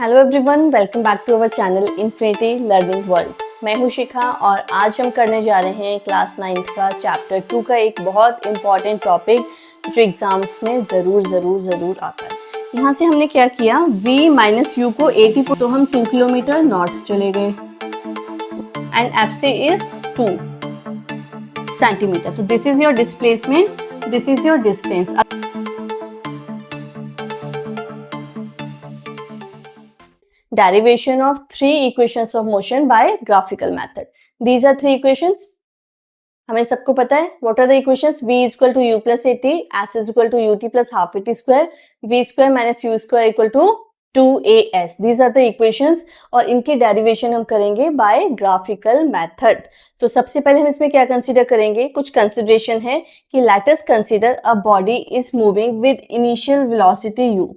Hello everyone, welcome back to our channel infinity learning world. मैं हूं शिखा और आज हम करने जा रहे हैं क्लास 9th का चैप्टर 2 का एक बहुत इम्पॉर्टेंट टॉपिक जो एग्जाम्स में ज़रूर आता है। यहाँ से हमने क्या किया, v माइनस यू को 80 तो हम 2 किलोमीटर नॉर्थ चले गए एंड एफ से इज 2 सेंटीमीटर। तो this is your displacement, this is your distance. Derivation of three equations of motion by graphical method. These are three equations. हमें सबको पता है what are the equations? V is equal to u plus at, s is equal to ut plus half at square, v square minus u square equal to 2as. These are the equations और इनके derivation हम करेंगे by graphical method. तो सबसे पहले हम इसमें क्या consider करेंगे, कुछ consideration है कि let us consider a body is moving with initial velocity u.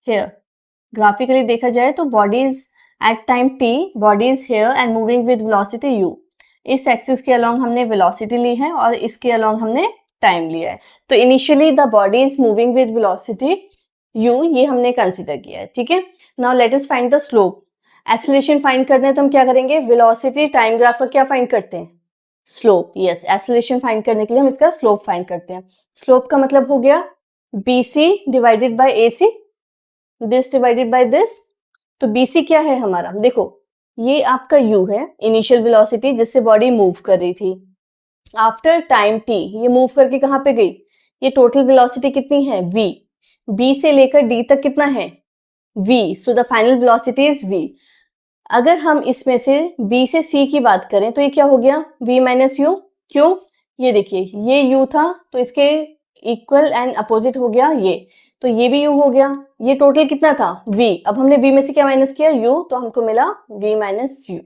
Here graphically देखा जाए तो body is at time t, body is here and moving with velocity u. इस एक्सिस के अलोंग हमने वेलोसिटी ली है और इसके अलोंग हमने टाइम लिया है। तो initially the body is moving with velocity u, ये हमने कंसिडर किया है। ठीक है, now let us find the slope. Acceleration find करना है तो हम क्या करेंगे, वेलोसिटी टाइम ग्राफ का क्या फाइंड करते हैं, स्लोप। यस, एक्सेलरेशन फाइंड करने के लिए हम इसका स्लोप फाइंड करते हैं। स्लोप का मतलब हो गया bc divided by ac, this divided by this. तो BC क्या है हमारा, देखो ये आपका U है, इनिशियल वेलोसिटी जिससे बॉडी मूव कर रही थी। आफ्टर टाइम t ये मूव करके कहाँ पे गई, ये टोटल वेलोसिटी कितनी है V, B से लेकर D तक कितना है V, so the final velocity is V। अगर हम इसमें से B से C की बात करें तो ये क्या हो गया, V माइनस U। क्यों, ये देखिए ये U था तो इसके इक्वल एंड अपोजिट हो गया ये, तो ये भी u हो गया। ये टोटल कितना था v, अब हमने v में से क्या माइनस किया u, तो हमको मिला v minus u।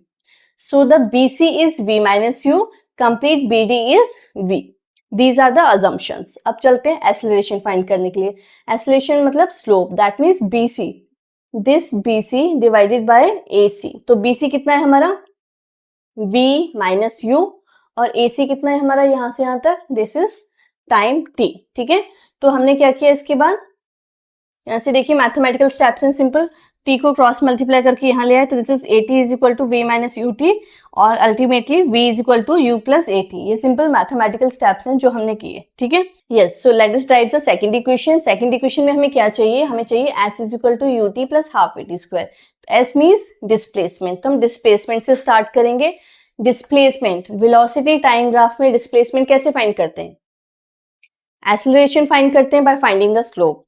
So the bc is v minus u, complete bd is v। These are the assumptions. अब चलते हैं एक्सेलरेशन फाइंड करने के लिए। एक्सेलरेशन मतलब slope, that means bc, this bc divided by ac। तो bc कितना है हमारा v माइनस u और ac कितना है हमारा यहाँ से यहाँ तक, दिस इज टाइम t। ठीक है, तो हमने क्या किया, इसके बाद यहाँ से देखिए मैथमेटिकल स्टेप्स हैं सिंपल। t को क्रॉस मल्टीप्लाई करके यहाँ ले आए तो this is at is equal to v minus ut और ultimately v is equal to u plus at। ये सिंपल मैथमेटिकल स्टेप्स हैं जो हमने किए। ठीक है, yes, so let us write the second equation. Second equation में हमें क्या चाहिए, हमें चाहिए s is equal to ut plus half at square. s means displacement, तो हम डिस्प्लेसमेंट से स्टार्ट करेंगे। डिस्प्लेसमेंट, वेलोसिटी टाइम ग्राफ में डिस्प्लेसमेंट कैसे फाइंड करते हैं, एक्सेलरेशन फाइंड करते हैं by finding the slope.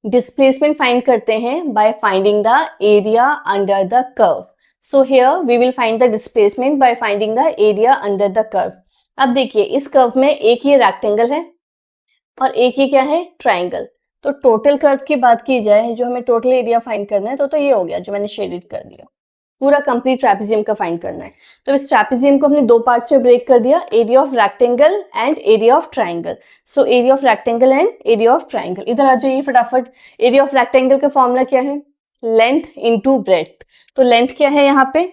Displacement find करते हैं by finding the area under the curve. So here we will find the displacement by finding the area under the curve. अब देखिए इस कर्व में एक ये रेक्टेंगल है और एक ये क्या है, ट्राइंगल। तो टोटल कर्व की बात की जाए, जो हमें टोटल एरिया फाइंड करना है, तो ये हो गया जो मैंने शेडेड कर दिया, पूरा कंप्लीट ट्रेपेजियम का फाइंड करना है। तो इस ट्रेपेजियम को हमने दो पार्ट्स में ब्रेक कर दिया, area of rectangle and area of triangle. So area of rectangle and area of triangle. इधर आ जाइए फटाफट। एरिया ऑफ रेक्टेंगल का फॉर्मूला क्या है, लेंथ इनटू ब्रेड्थ। तो लेंथ क्या है यहाँ पे,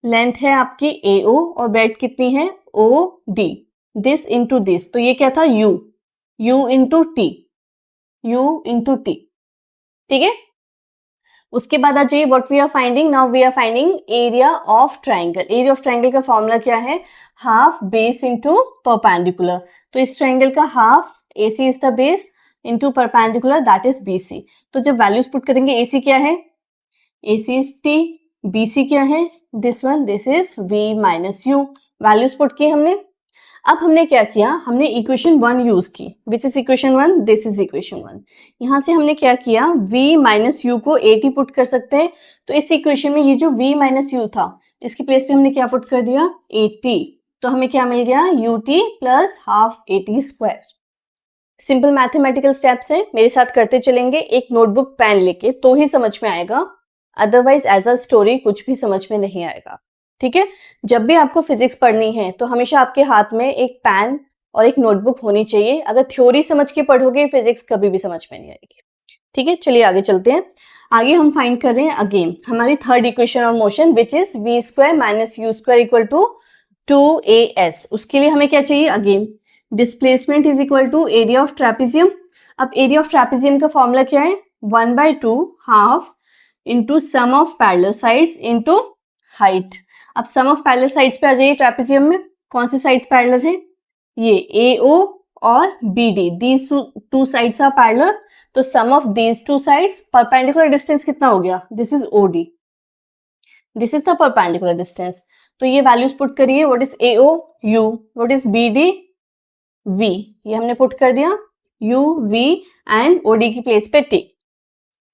लेंथ है आपकी AO और ब्रेड्थ कितनी है OD, दिस इनटू दिस। तो ये क्या था U into T, U into T। ठीक है, उसके बाद आ जाइए what we are finding, now we are finding area of triangle. Area of triangle का फॉर्मूला क्या है, हाफ बेस इनटू परपेंडिकुलर। तो इस ट्राइंगल का half, AC is the base, into perpendicular that is BC। तो जब वैल्यूज पुट करेंगे, AC क्या है, AC इज T, BC क्या है, this one, this is V minus U। Values put की हमने। अब हमने क्या किया, हमने इक्वेशन 1 यूज की, which is equation 1, this is equation 1। यहाँ से हमने क्या किया, v माइनस यू को at पुट कर सकते हैं। तो इस इक्वेशन में ये जो v माइनस यू था, इसकी प्लेस पे हमने क्या पुट कर दिया, 80। तो हमें क्या मिल गया, ut plus half at square. Simple mathematical steps है, मेरे साथ करते चलेंगे। एक नोटबुक पेन लेके तो ही समझ में आएगा, अदरवाइज एज अ स्टोरी कुछ भी समझ में नहीं आएगा। ठीक है, जब भी आपको फिजिक्स पढ़नी है तो हमेशा आपके हाथ में एक पेन और एक नोटबुक होनी चाहिए। अगर थ्योरी समझ के पढ़ोगे, फिजिक्स कभी भी समझ में नहीं आएगी। ठीक है, चलिए आगे चलते हैं। आगे हम फाइंड कर रहे हैं अगेन हमारी third equation of motion, which is v square minus u square equal to 2as। उसके लिए हमें क्या चाहिए, again displacement is equal to area of trapezium. अब एरिया ऑफ ट्रेपेजियम का फॉर्मूला क्या है, 1/2 half into sum of parallel sides into height. अब सम ऑफ पैरेलल साइड्स पे आ जाइए ट्रेपेजियम में, कौन सी साइड्स पैरेलल है, ये AO और BD, these two sides are parallel, तो sum of these two sides, perpendicular distance कितना हो गया, this is OD, this is the perpendicular distance. तो ये वैल्यूज पुट करिए, what is AO U, what is BD V, ये हमने put कर दिया, U V एंड OD की प्लेस पे T।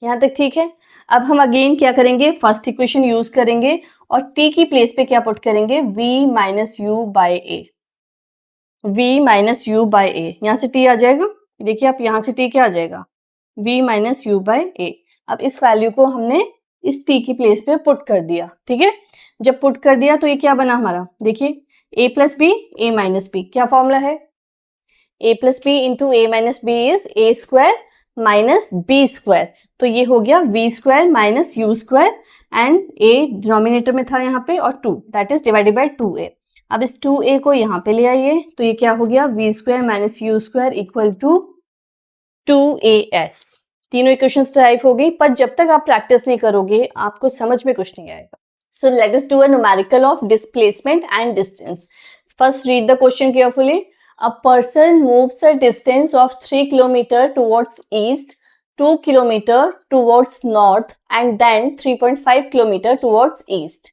यहां तक ठीक है। अब हम अगेन क्या करेंगे, फर्स्ट इक्वेशन यूज करेंगे और T की प्लेस पे क्या पुट करेंगे, V minus U by A, V minus U by A, यहां से T आ जाएगा, देखिए आप यहां से T क्या आ जाएगा, V माइनस यू बाई ए। अब इस वैल्यू को हमने इस T की प्लेस पे पुट कर दिया, ठीक है। जब पुट कर दिया तो ये क्या बना हमारा, देखिए A plus B A minus B, क्या फॉर्मूला है, A plus B into A minus B is A square minus B square, तो ये हो गया V square minus U square and A denominator में था यहाँ पे और 2 that is divided by 2A। अब इस 2A को यहाँ पे ले आइए, तो ये क्या हो गया, V square minus U square equal to 2AS। तीनों इक्वेशंस डिराइव हो गई, पर जब तक आप प्रैक्टिस नहीं करोगे आपको समझ में कुछ नहीं आएगा। So let us do a numerical of displacement and distance. First read the question carefully. A person moves a distance of 3 km towards east, 2 km towards north and then 3.5 km towards east.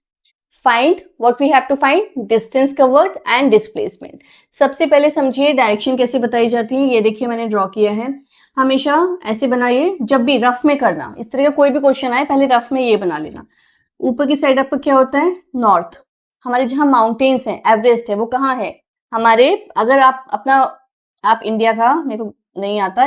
Find what we have to find, distance covered and displacement. सबसे पहले समझिए direction कैसे बताई जाती है, ये देखिए मैंने ड्रॉ किया है। हमेशा ऐसे बनाइए, जब भी रफ में करना, इस तरह का कोई भी क्वेश्चन आए पहले रफ में ये बना लेना। ऊपर की साइड आपका क्या होता है, नॉर्थ, हमारे जहां माउंटेन्स हैं, एवरेस्ट है, वो कहाँ है हमारे, अगर आप अपना आप इंडिया का, मेरे को नहीं आता,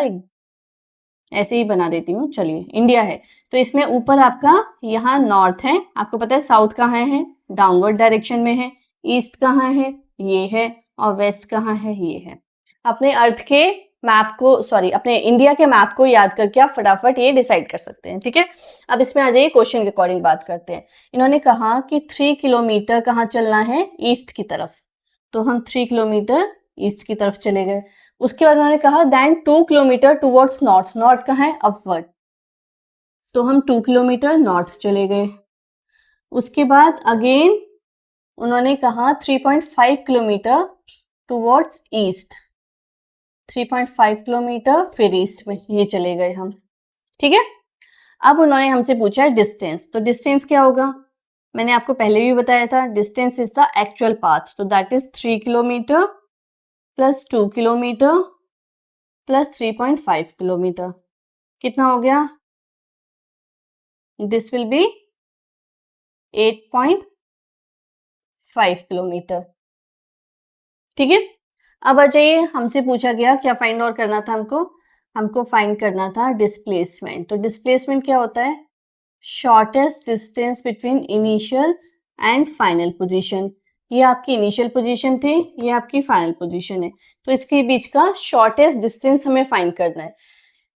ऐसे ही बना देती हूँ, चलिए इंडिया है, तो इसमें ऊपर आपका यहाँ नॉर्थ है, आपको पता है साउथ कहाँ है, डाउनवर्ड डायरेक्शन में है, ईस्ट कहाँ है, ये है, और वेस्ट कहाँ है, ये है। अपने अर्थ के मैप को, सॉरी अपने इंडिया के मैप को याद करके आप फटाफट ये डिसाइड कर सकते हैं, ठीक है। अब इसमें आ जाइए, क्वेश्चन के अकॉर्डिंग बात करते हैं। इन्होंने कहा कि 3 किलोमीटर कहाँ चलना है, ईस्ट की तरफ, तो हम 3 किलोमीटर ईस्ट की तरफ चले गए। उसके बाद उन्होंने कहा then 2 kilometre towards north, north कहाँ है, अपवर्ड, तो हम 2 किलोमीटर नॉर्थ चले गए। उसके बाद अगेन उन्होंने कहा 3.5 किलोमीटर टुवर्ड्स ईस्ट, 3.5 किलोमीटर फिर ईस्ट में, ये चले गए हम, ठीक है। अब उन्होंने हमसे पूछा है डिस्टेंस, तो डिस्टेंस क्या होगा, मैंने आपको पहले भी बताया था, distance is the actual path, तो that is 3 kilometre plus 2 kilometre plus 3.5 kilometre, कितना हो गया, दिस विल बी 8.5 किलोमीटर, ठीक है। अब आ जाइए, हमसे पूछा गया क्या फाइंड और करना था, हमको फाइंड करना था डिस्प्लेसमेंट। तो डिस्प्लेसमेंट क्या होता है, shortest distance between initial and final position. ये आपकी इनिशियल पोजीशन थी, ये आपकी फाइनल पोजीशन है, तो इसके बीच का शॉर्टेस्ट डिस्टेंस हमें फाइंड करना है।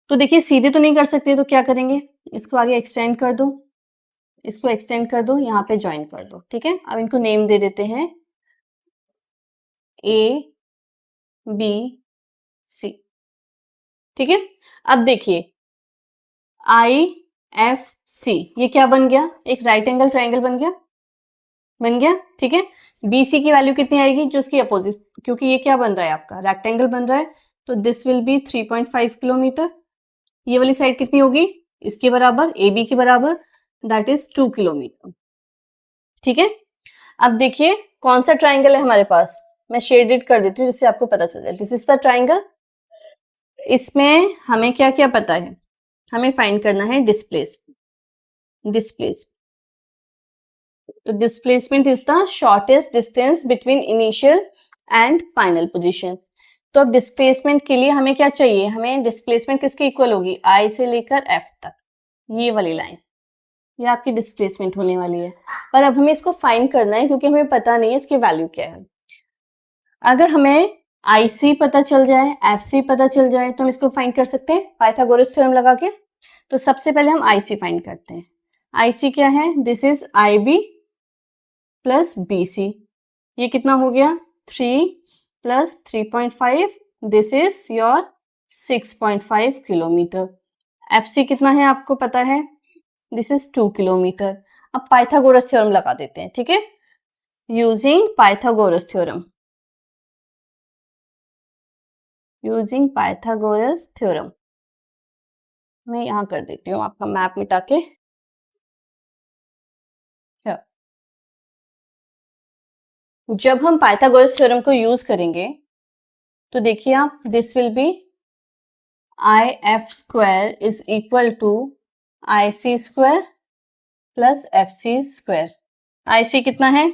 तो देखिए सीधे तो नहीं कर सकते, तो क्या करेंगे, इसको आगे एक्सटेंड कर दो, इसको एक्सटेंड कर दो, यहाँ पे ज्वाइन कर दो, ठीक है। अब इनको नेम दे देते हैं A B C, ठीक है। अब देखिए IFC, ये क्या बन गया, एक राइट एंगल ट्राइंगल बन गया, ठीक है। BC की वैल्यू कितनी आएगी, जो उसकी अपोजिट, क्योंकि ये क्या बन रहा है आपका रेक्टेंगल बन रहा है, तो दिस विल बी 3.5 किलोमीटर। ये वाली साइड कितनी होगी, इसके बराबर, AB के बराबर, दैट इज 2 किलोमीटर, ठीक है। अब देखिए कौन सा ट्राइंगल है हमारे पास, मैं शेडेड कर देती हूँ जिससे आपको पता चल जाए, दिस इज द ट्राइंगल। इसमें हमें क्या क्या पता है, हमें फाइंड करना है डिस्प्लेसमेंट। तो displacement is the shortest distance between initial and final position. तो अब डिस्प्लेसमेंट के लिए हमें क्या चाहिए, हमें डिस्प्लेसमेंट किसके इक्वल होगी, I से लेकर F तक, ये वाली लाइन, ये आपकी डिस्प्लेसमेंट होने वाली है। पर अब हमें इसको फाइंड करना है क्योंकि हमें पता नहीं है इसकी वैल्यू क्या है। अगर हमें IC पता चल जाए, FC पता चल जाए, तो हम इसको फाइंड कर सकते हैं पाइथागोरस थ्योरम लगा के। तो सबसे पहले हम IC फाइंड करते हैं। IC क्या है, this is IB plus BC, ये कितना हो गया 3 plus 3.5, this is your 6.5 kilometre. FC कितना है आपको पता है, दिस इज 2 किलोमीटर। अब पाइथागोरस थ्योरम लगा देते हैं, ठीक है, using Pythagoras theorem, using Pythagoras theorem. मैं यहां कर देती हूँ आपका मैप मिटा के। जब हम पाइथागोरस थ्योरम को यूज करेंगे तो देखिए आप, this will be I F square is equal to I C square plus F C square. I C कितना है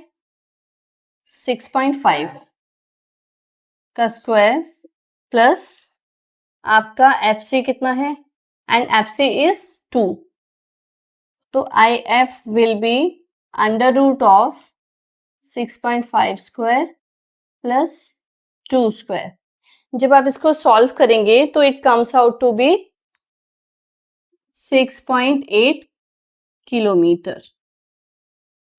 6.5 का स्क्वायर प्लस आपका एफ सी कितना है, एंड एफ सी इज 2, तो I F will be under root of 6.5 square plus 2 square. जब आप इसको सॉल्व करेंगे तो it comes out to be 6.8 kilometre.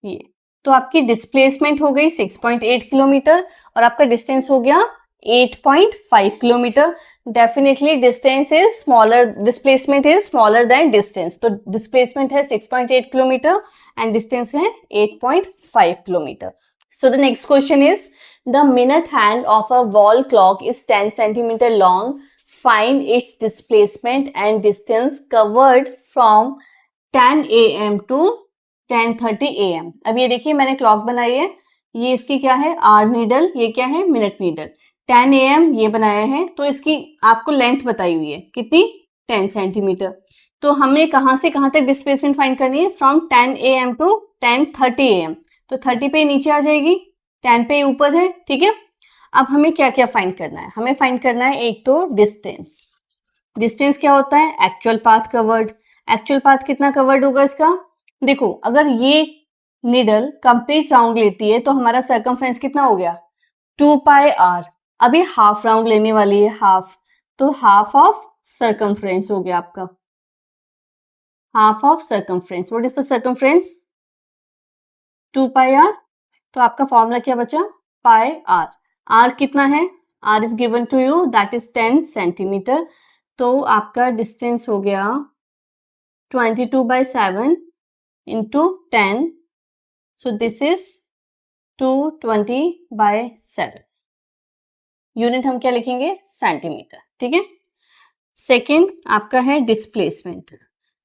ये तो आपकी डिस्प्लेसमेंट हो गई 6.8 किलोमीटर और आपका डिस्टेंस हो गया 8.5 kilometre. Definitely distance is smaller, displacement is smaller than distance, तो डिस्प्लेसमेंट है 6.8 किलोमीटर एंड डिस्टेंस है 8.5 kilometre. So the next question is, the minute hand of a wall clock is 10 centimeter long. Find its displacement and distance covered from 10 a.m. to 10:30 a.m. अब ये देखिए मैंने clock बनाई है, ये इसकी क्या है आर नीडल, ये क्या है मिनट नीडल। 10 a.m. ये बनाया है, तो इसकी आपको लेंथ बताई हुई है कितनी 10 सेंटीमीटर। तो हमें कहाँ से कहाँ तक डिस्प्लेसमेंट फाइंड करनी है, फ्रॉम 10 a.m. To 10:30 a.m. तो 30 पे नीचे आ जाएगी, 10 पे ऊपर है, ठीक है। अब हमें क्या क्या फाइंड करना है, हमें फाइंड करना है एक तो डिस्टेंस। डिस्टेंस क्या होता है actual path covered. Actual path कितना कवर्ड होगा इसका, देखो अगर ये निडल कंप्लीट राउंड लेती है तो हमारा सर्कमफ्रेंस कितना हो गया 2 पाई आर। अभी हाफ राउंड लेने वाली है, हाफ, तो हाफ ऑफ सर्कमफ्रेंस हो गया आपका, half of circumference. What is the circumference 2 pi R. तो आपका फॉर्मूला क्या बचा पाई आर। आर कितना है, R is given to you that is 10 centimetre. तो आपका डिस्टेंस हो गया 22/7 into 10, so this is 220/7। Unit हम क्या लिखेंगे सेंटीमीटर, ठीक है। सेकेंड आपका है डिस्प्लेसमेंट।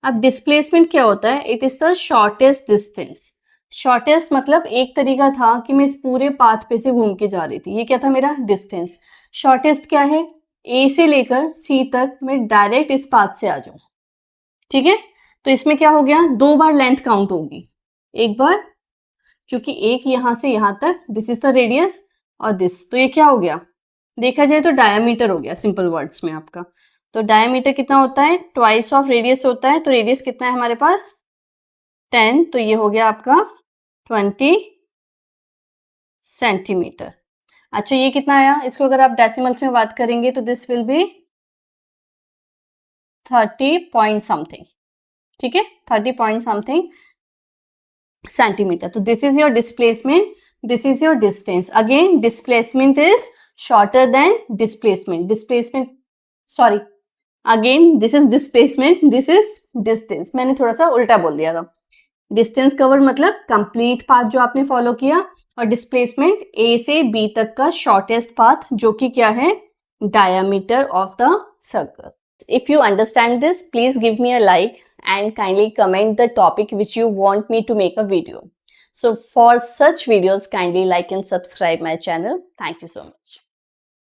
अब डिस्प्लेसमेंट क्या होता है, it is the shortest distance. Shortest मतलब एक तरीका था कि मैं इस पूरे पाथ पे से घूम के जा रही थी, ये क्या था मेरा डिस्टेंस। शॉर्टेस्ट क्या है, ए से लेकर सी तक मैं डायरेक्ट इस पाथ से आ जाऊं, ठीक है। तो इसमें क्या हो गया 2 बार लेंथ काउंट होगी, एक बार क्योंकि एक यहां से यहां तक, दिस इज द रेडियस, और दिस, तो ये क्या हो गया देखा जाए तो डायमीटर हो गया सिंपल वर्ड्स में आपका। तो डायमीटर कितना होता है ट्वाइस ऑफ रेडियस होता है, तो रेडियस कितना है हमारे पास 10, तो ये हो गया आपका 20 सेंटीमीटर। अच्छा ये कितना आया, इसको अगर आप डेसिमल्स में बात करेंगे तो this will B 30 point something, ठीक है, 30 पॉइंट समथिंग सेंटीमीटर। तो this is your displacement, this is your distance. Again displacement is shorter than displacement, displacement sorry again this is displacement, this is distance, मैंने थोड़ा सा उल्टा बोल दिया था। डिस्टेंस कवर मतलब कंप्लीट पाथ जो आपने फॉलो किया, और डिस्प्लेसमेंट ए से बी तक का शॉर्टेस्ट पाथ जो कि क्या है diameter of the circle. If you understand this please give me a like and kindly comment the topic which you want me to make a video. So for such videos kindly like and subscribe my channel. Thank you so much.